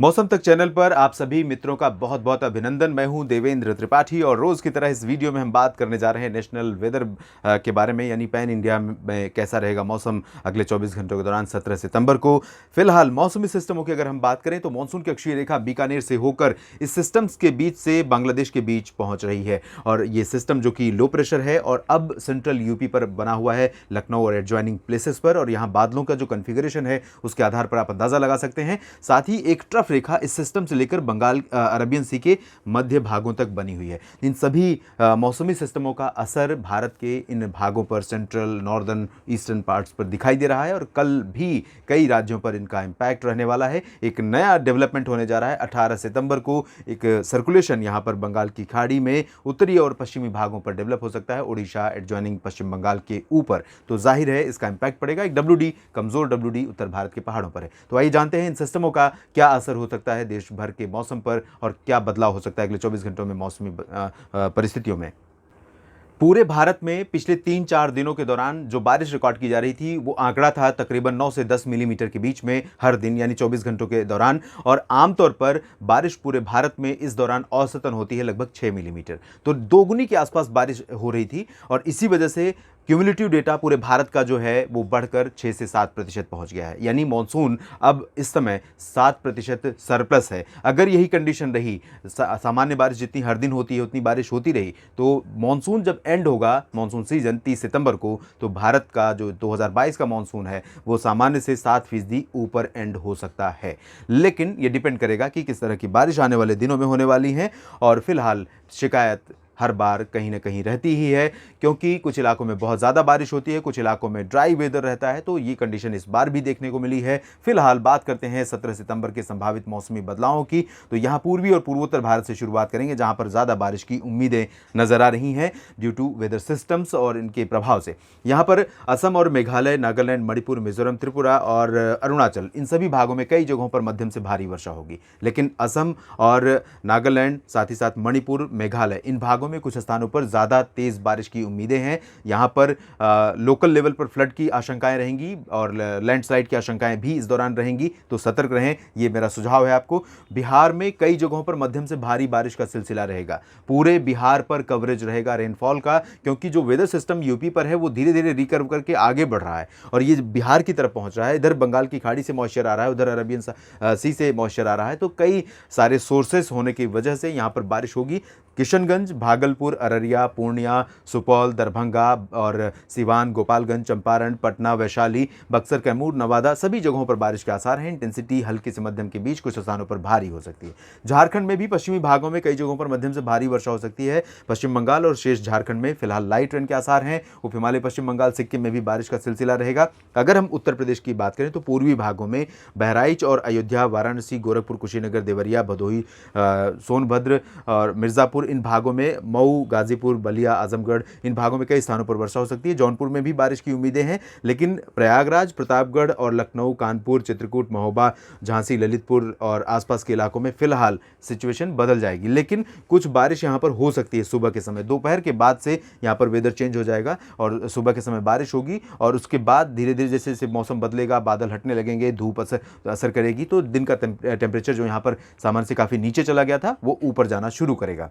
मौसम तक चैनल पर आप सभी मित्रों का बहुत बहुत अभिनंदन। मैं हूं देवेंद्र त्रिपाठी और रोज की तरह इस वीडियो में हम बात करने जा रहे हैं नेशनल वेदर के बारे में, यानी पैन इंडिया में कैसा रहेगा मौसम अगले 24 घंटों के दौरान 17 सितंबर को। फिलहाल मौसमी सिस्टमों की अगर हम बात करें तो मानसून की अक्षीय रेखा बीकानेर से होकर इस सिस्टम्स के बीच से बांग्लादेश के बीच पहुंच रही है और ये सिस्टम जो कि लो प्रेशर है और अब सेंट्रल यूपी पर बना हुआ है, लखनऊ और एडजॉइनिंग प्लेसेस पर, और यहाँ बादलों का जो कन्फिगरेशन है उसके आधार पर आप अंदाजा लगा सकते हैं। साथ ही एक ट्रफ रेखा इस सिस्टम से लेकर बंगाल अरबियन सी के मध्य भागों तक बनी हुई है। इन सभी मौसमी सिस्टमों का असर भारत के इन भागों पर, सेंट्रल, नॉर्दर्न, ईस्टर्न पार्ट्स पर दिखाई दे रहा है और कल भी कई राज्यों पर इनका इम्पैक्ट रहने वाला है। एक नया डेवलपमेंट होने जा रहा है। 18 सितंबर को एक सर्कुलेशन यहाँ पर बंगाल की खाड़ी में उत्तरी और पश्चिमी भागों पर डेवलप हो सकता है, उड़ीसा एडजॉइनिंग पश्चिम बंगाल के ऊपर। तो जाहिर है इसका इम्पैक्ट पड़ेगा। एक WD, कमजोर WD उत्तर भारत के पहाड़ों पर है। तो आइए जानते हैं इन सिस्टमों का क्या असर हो सकता है देश भर के मौसम पर और क्या बदलाव हो सकता है अगले 24 घंटों में मौसमी परिस्थितियों में। पूरे भारत में पिछले 3-4 दिनों के दौरान जो बारिश रिकॉर्ड की जा रही थी वो आंकड़ा था तकरीबन 9 से 10 मिलीमीटर के बीच में हर दिन, यानी 24 घंटों के दौरान। और आमतौर पर बारिश पूरे भारत में इस दौरान औसतन होती है लगभग 6 मिलीमीटर। तो दोगुनी के आसपास बारिश हो रही थी और इसी वजह से क्यूमुलेटिव डेटा पूरे भारत का जो है वो बढ़कर 6 से 7% पहुंच गया है, यानी मॉनसून अब इस समय 7% सरप्लस है। अगर यही कंडीशन रही, सामान्य बारिश जितनी हर दिन होती है उतनी बारिश होती रही, तो मॉनसून जब एंड होगा, मॉनसून सीजन 30 सितंबर को, तो भारत का जो 2022 का मॉनसून है वो सामान्य से 7% ऊपर एंड हो सकता है। लेकिन ये डिपेंड करेगा कि किस तरह की बारिश आने वाले दिनों में होने वाली है। और फिलहाल शिकायत हर बार कहीं ना कहीं रहती ही है, क्योंकि कुछ इलाकों में बहुत ज़्यादा बारिश होती है, कुछ इलाकों में ड्राई वेदर रहता है। तो ये कंडीशन इस बार भी देखने को मिली है। फिलहाल बात करते हैं 17 सितंबर के संभावित मौसमी बदलावों की। तो यहाँ पूर्वी और पूर्वोत्तर भारत से शुरुआत करेंगे, जहाँ पर ज़्यादा बारिश की उम्मीदें नजर आ रही हैं ड्यू टू वेदर सिस्टम्स और इनके प्रभाव से। यहाँ पर असम और मेघालय, नागालैंड, मणिपुर, मिजोरम, त्रिपुरा और अरुणाचल, इन सभी भागों में कई जगहों पर मध्यम से भारी वर्षा होगी। लेकिन असम और नागालैंड, साथ ही साथ मणिपुर, मेघालय, इन भागों में कुछ स्थानों पर ज़्यादा तेज़ बारिश की उम्मीदें हैं। यहाँ पर लोकल लेवल पर फ्लड की आशंकाएं रहेंगी और लैंडस्लाइड की आशंकाएं भी इस दौरान रहेंगी। तो सतर्क रहें, ये मेरा सुझाव है आपको। बिहार में कई जगहों पर मध्यम से भारी बारिश का सिलसिला रहेगा। पूरे बिहार पर कवरेज रहेगा रेनफॉल का, क्योंकि जो वेदर सिस्टम यूपी पर है वो धीरे धीरे रिकर्व करके आगे बढ़ रहा है और ये बिहार की तरफ पहुंच रहा है। इधर बंगाल की खाड़ी से मॉइस्चर आ रहा है, उधर अरबियन सी से मॉइस्चर आ रहा है। तो कई सारे सोर्सेस होने की वजह से यहाँ पर बारिश होगी। किशनगंज, भागलपुर, अररिया, पूर्णिया, सुपौल, दरभंगा और सिवान, गोपालगंज, चंपारण, पटना, वैशाली, बक्सर, कैमूर, नवादा, सभी जगहों पर बारिश के आसार हैं। इंटेंसिटी हल्की से मध्यम के बीच, कुछ स्थानों पर भारी हो सकती है। झारखंड में भी पश्चिमी भागों में कई जगहों पर मध्यम से भारी वर्षा हो सकती है। पश्चिम बंगाल और शेष झारखंड में फिलहाल लाइट रेन के आसार हैं। उप हिमालय, पश्चिम बंगाल, सिक्किम में भी बारिश का सिलसिला रहेगा। अगर हम उत्तर प्रदेश की बात करें तो पूर्वी भागों में बहराइच और अयोध्या, वाराणसी, गोरखपुर, कुशीनगर, देवरिया, भदोही, सोनभद्र और मिर्जापुर, इन भागों में मऊ, गाजीपुर, बलिया, आजमगढ़, इन भागों में कई स्थानों पर वर्षा हो सकती है। जौनपुर में भी बारिश की उम्मीदें हैं, लेकिन प्रयागराज, प्रतापगढ़ और लखनऊ, कानपुर, चित्रकूट, महोबा, झांसी, ललितपुर और आसपास के इलाकों में फिलहाल सिचुएशन बदल जाएगी। लेकिन कुछ बारिश यहाँ पर हो सकती है सुबह के समय। दोपहर के बाद से यहाँ पर वेदर चेंज हो जाएगा और सुबह के समय बारिश होगी और उसके बाद धीरे धीरे जैसे जैसे मौसम बदलेगा, बादल हटने लगेंगे, धूप असर करेगी, तो दिन का टेम्परेचर जो यहाँ पर सामान्य से काफ़ी नीचे चला गया था वो ऊपर जाना शुरू करेगा।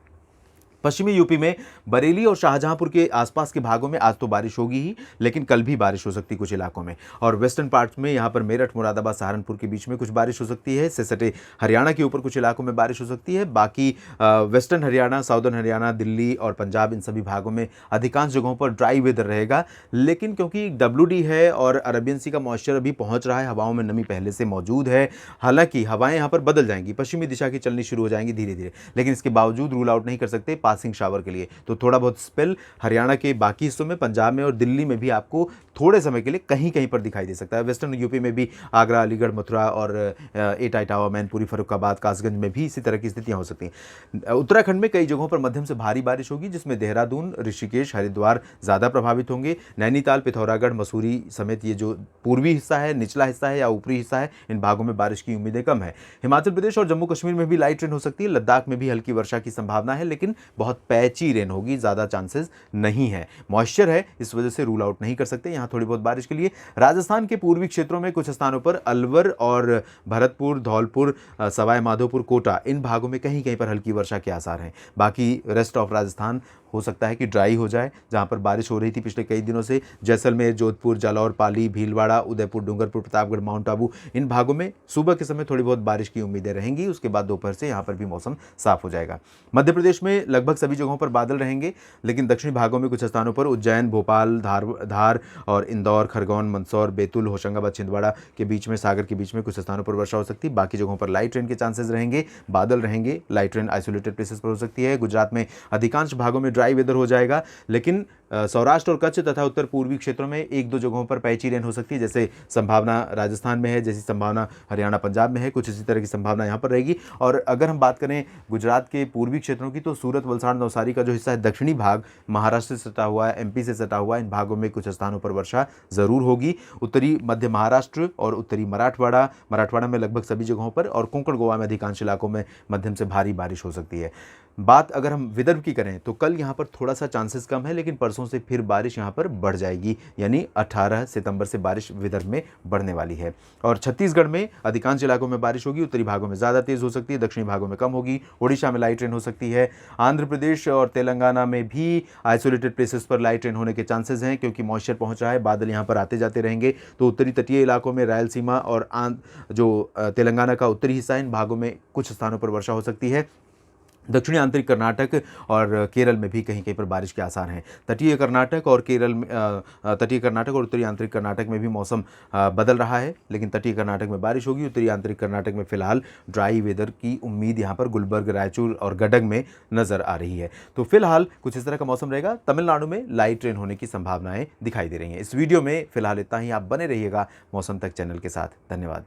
पश्चिमी यूपी में बरेली और शाहजहांपुर के आसपास के भागों में आज तो बारिश होगी ही, लेकिन कल भी बारिश हो सकती है कुछ इलाकों में। और वेस्टर्न पार्ट्स में यहाँ पर मेरठ, मुरादाबाद, सहारनपुर के बीच में कुछ बारिश हो सकती है। इससे सटे हरियाणा के ऊपर कुछ इलाकों में बारिश हो सकती है। बाकी वेस्टर्न हरियाणा, साउदर्न हरियाणा, दिल्ली और पंजाब, इन सभी भागों में अधिकांश जगहों पर ड्राई वेदर रहेगा। लेकिन क्योंकि WD है और अरबियन सी का मॉइस्चर अभी पहुँच रहा है, हवाओं में नमी पहले से मौजूद है। हालांकि हवाएं यहाँ पर बदल जाएंगी, पश्चिमी दिशा की चलनी शुरू हो जाएंगी धीरे धीरे, लेकिन इसके बावजूद रूल आउट नहीं कर सकते पासिंग शावर के लिए। तो थोड़ा बहुत स्पेल हरियाणा के बाकी हिस्सों में, पंजाब में और दिल्ली में भी आपको थोड़े समय के लिए कहीं कहीं पर दिखाई दे सकता है। वेस्टर्न यूपी में भी आगरा, अलीगढ़, मथुरा और एटा, इटावा, मैनपुरी, फर्रुखाबाद, कासगंज में भी इसी तरह की स्थितियां हो सकती हैं। उत्तराखंड में कई जगहों पर मध्यम से भारी बारिश होगी, जिसमें देहरादून, ऋषिकेश, हरिद्वार ज़्यादा प्रभावित होंगे। नैनीताल, पिथौरागढ़, मसूरी समेत ये जो पूर्वी हिस्सा है, निचला हिस्सा है या ऊपरी हिस्सा है, इन भागों में बारिश की उम्मीदें कम है। हिमाचल प्रदेश और जम्मू कश्मीर में भी लाइट रेन हो सकती है। लद्दाख में भी हल्की वर्षा की संभावना है, लेकिन बहुत पैची रेन होगी, ज़्यादा चांसेस नहीं है। मॉइस्चर है, इस वजह से रूल आउट नहीं कर सकते यहाँ थोड़ी बहुत बारिश के लिए। राजस्थान के पूर्वी क्षेत्रों में कुछ स्थानों पर अलवर और भरतपुर, धौलपुर, सवाई माधोपुर, कोटा, इन भागों में कहीं कहीं पर हल्की वर्षा के आसार हैं। बाकी रेस्ट ऑफ राजस्थान हो सकता है कि ड्राई हो जाए, जहां पर बारिश हो रही थी पिछले कई दिनों से। जैसलमेर, जोधपुर, जालौर, पाली, भीलवाड़ा, उदयपुर, डूंगरपुर, प्रतापगढ़, माउंट आबू, इन भागों में सुबह के समय थोड़ी बहुत बारिश की उम्मीदें रहेंगी। उसके बाद दोपहर से यहाँ पर भी मौसम साफ हो जाएगा। मध्य प्रदेश में लगभग सभी जगहों पर बादल रहेंगे, लेकिन दक्षिणी भागों में कुछ स्थानों पर उज्जैन, भोपाल, धार और इंदौर, खरगोन, मंदसौर, बैतूल, होशंगाबाद, छिंदवाड़ा के बीच में, सागर के बीच में कुछ स्थानों पर वर्षा हो सकती है। बाकी जगहों पर लाइट रेन के चांसेस रहेंगे, बादल रहेंगे, लाइट रेन आइसोलेटेड प्लेसेस पर हो सकती है। गुजरात में अधिकांश भागों में ड्राई वेदर हो जाएगा, लेकिन सौराष्ट्र और कच्छ तथा उत्तर पूर्वी क्षेत्रों में एक दो जगहों पर पैची रेन हो सकती है, जैसे संभावना राजस्थान में है, जैसी संभावना हरियाणा, पंजाब में है, कुछ इसी तरह की संभावना यहाँ पर रहेगी। और अगर हम बात करें गुजरात के पूर्वी क्षेत्रों की, तो सूरत, वलसाड़, नवसारी का जो हिस्सा है, दक्षिणी भाग महाराष्ट्र से सटा हुआ है, एमपी से सटा हुआ है, इन भागों में कुछ स्थानों पर वर्षा जरूर होगी। उत्तरी मध्य महाराष्ट्र और उत्तरी मराठवाड़ा में लगभग सभी जगहों पर, और कोंकण गोवा में अधिकांश इलाकों में मध्यम से भारी बारिश हो सकती है। बात अगर हम विदर्भ की करें तो कल यहाँ पर थोड़ा सा चांसेस कम है, लेकिन परसों से फिर बारिश यहाँ पर बढ़ जाएगी, यानी 18 सितंबर से बारिश विदर्भ में बढ़ने वाली है। और छत्तीसगढ़ में अधिकांश इलाकों में बारिश होगी, उत्तरी भागों में ज़्यादा तेज़ हो सकती है, दक्षिणी भागों में कम होगी। ओडिशा में लाइट रेन हो सकती है। आंध्र प्रदेश और तेलंगाना में भी आइसोलेटेड प्लेसेस पर लाइट रेन होने के चांसेस हैं, क्योंकि मॉइस्चर पहुँच रहा है, बादल यहाँ पर आते जाते रहेंगे। तो उत्तरी तटीय इलाकों में, रायलसीमा और जो तेलंगाना का उत्तरी हिस्सा है, इन भागों में कुछ स्थानों पर वर्षा हो सकती है। दक्षिणी आंतरिक कर्नाटक और केरल में भी कहीं कहीं पर बारिश के आसार हैं। तटीय कर्नाटक और उत्तरी आंतरिक कर्नाटक में भी मौसम बदल रहा है, लेकिन तटीय कर्नाटक में बारिश होगी। उत्तरी आंतरिक कर्नाटक में फिलहाल ड्राई वेदर की उम्मीद यहाँ पर गुलबर्ग, रायचूर और गडग में नजर आ रही है। तो फिलहाल कुछ इस तरह का मौसम रहेगा। तमिलनाडु में लाइट रेन होने की संभावनाएं दिखाई दे रही हैं। इस वीडियो में फिलहाल इतना ही। आप बने रहिएगा मौसम तक चैनल के साथ। धन्यवाद।